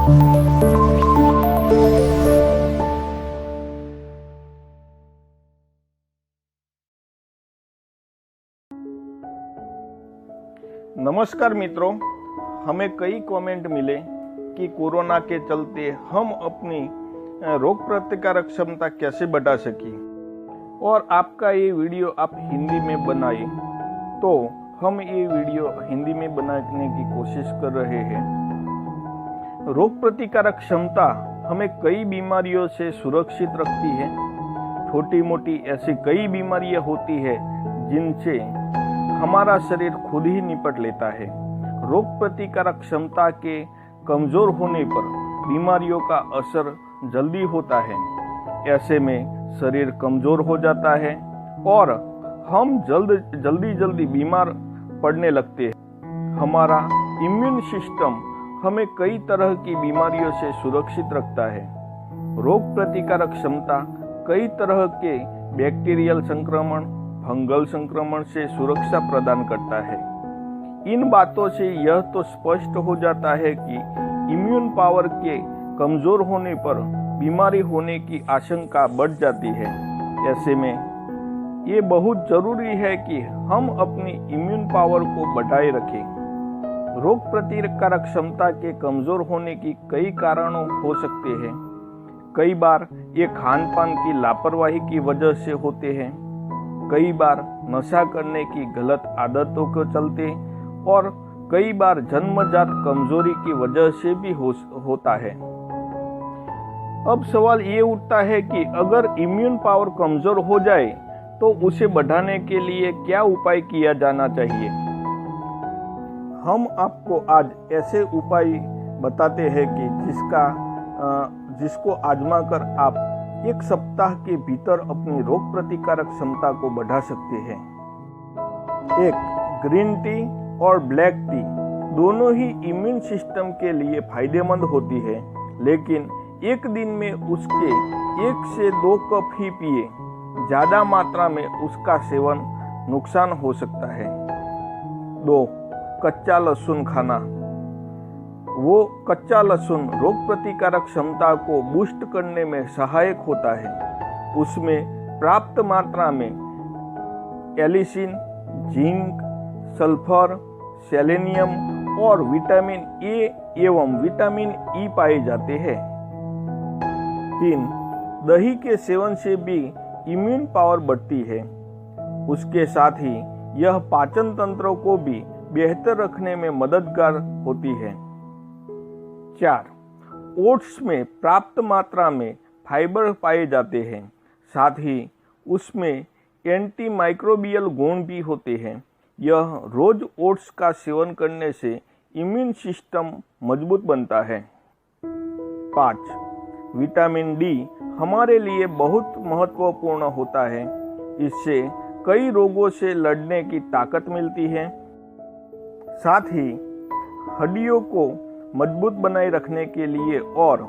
नमस्कार मित्रों, हमें कई कमेंट मिले कि कोरोना के चलते हम अपनी रोग प्रतिकारक क्षमता कैसे बढ़ा सकें और आपका ये वीडियो आप हिंदी में बनाए, तो हम ये वीडियो हिंदी में बनाने की कोशिश कर रहे हैं। रोग प्रतिकारक क्षमता हमें कई बीमारियों से सुरक्षित रखती है। छोटी मोटी ऐसी कई बीमारियां होती है जिनसे हमारा शरीर खुद ही निपट लेता है। रोग प्रतिकारक क्षमता के कमजोर होने पर बीमारियों का असर जल्दी होता है। ऐसे में शरीर कमजोर हो जाता है और हम जल्दी बीमार पड़ने लगते हैं। हमारा इम्यून सिस्टम हमें कई तरह की बीमारियों से सुरक्षित रखता है। रोग प्रतिकारक क्षमता कई तरह के बैक्टीरियल संक्रमण, फंगल संक्रमण से सुरक्षा प्रदान करता है। इन बातों से यह तो स्पष्ट हो जाता है कि इम्यून पावर के कमजोर होने पर बीमारी होने की आशंका बढ़ जाती है। ऐसे में ये बहुत जरूरी है कि हम अपनी इम्यून पावर को बढ़ाए रखें। रोग प्रतिकारक क्षमता के कमजोर होने की कई कारणों हो सकते हैं। कई बार ये खान पान की लापरवाही की वजह से होते हैं, कई बार नशा करने की गलत आदतों के चलते और कई बार जन्मजात कमजोरी की वजह से भी होता है। अब सवाल ये उठता है कि अगर इम्यून पावर कमजोर हो जाए तो उसे बढ़ाने के लिए क्या उपाय किया जाना चाहिए। हम आपको आज ऐसे उपाय बताते हैं कि जिसको आजमा कर आप एक सप्ताह के भीतर अपनी रोग प्रतिकारक क्षमता को बढ़ा सकते हैं। 1. ग्रीन टी और ब्लैक टी दोनों ही इम्यून सिस्टम के लिए फायदेमंद होती है, लेकिन एक दिन में उसके 1 से 2 कप ही पिए। ज्यादा मात्रा में उसका सेवन नुकसान हो सकता है। 2. कच्चा लहसुन खाना। वो कच्चा लहसुन रोग प्रतिकारक क्षमता को बूस्ट करने में सहायक होता है। उसमें प्राप्त मात्रा में एलिसिन, जिंक, सल्फर, सेलेनियम और विटामिन ए एवं विटामिन ई पाए जाते हैं। 3. दही के सेवन से भी इम्यून पावर बढ़ती है। उसके साथ ही यह पाचन तंत्र को भी बेहतर रखने में मददगार होती है। 4. ओट्स में प्राप्त मात्रा में फाइबर पाए जाते हैं, साथ ही उसमें एंटी माइक्रोबियल गुण भी होते हैं। यह रोज ओट्स का सेवन करने से इम्यून सिस्टम मजबूत बनता है। 5. विटामिन डी हमारे लिए बहुत महत्वपूर्ण होता है। इससे कई रोगों से लड़ने की ताकत मिलती है। साथ ही हड्डियों को मजबूत बनाए रखने के लिए और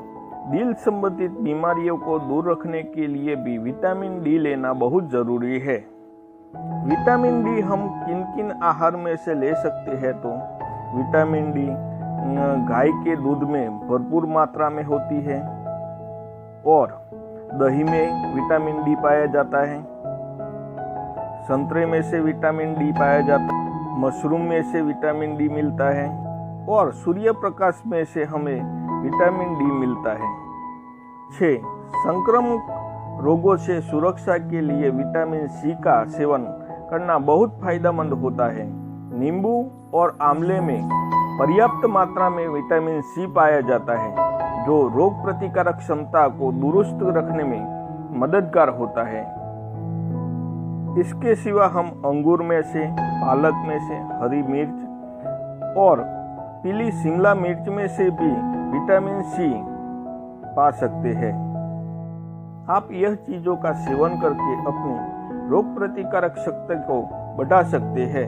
दिल संबंधित बीमारियों को दूर रखने के लिए भी विटामिन डी लेना बहुत जरूरी है। विटामिन डी हम किन किन आहार में से ले सकते हैं, तो विटामिन डी गाय के दूध में भरपूर मात्रा में होती है और दही में विटामिन डी पाया जाता है। संतरे में से विटामिन डी पाया जाता है। मशरूम में से विटामिन डी मिलता है और सूर्य प्रकाश में से हमें विटामिन डी मिलता है। 6. संक्रामक रोगों से सुरक्षा के लिए विटामिन सी का सेवन करना बहुत फायदेमंद होता है। नींबू और आंवले में पर्याप्त मात्रा में विटामिन सी पाया जाता है, जो रोग प्रतिकारक क्षमता को दुरुस्त रखने में मददगार होता है। इसके सिवा हम अंगूर में से, पालक में से, हरी मिर्च और पीली शिमला मिर्च में से भी विटामिन सी पा सकते हैं। आप यह चीजों का सेवन करके अपनी रोग प्रतिकारक शक्ति को बढ़ा सकते हैं।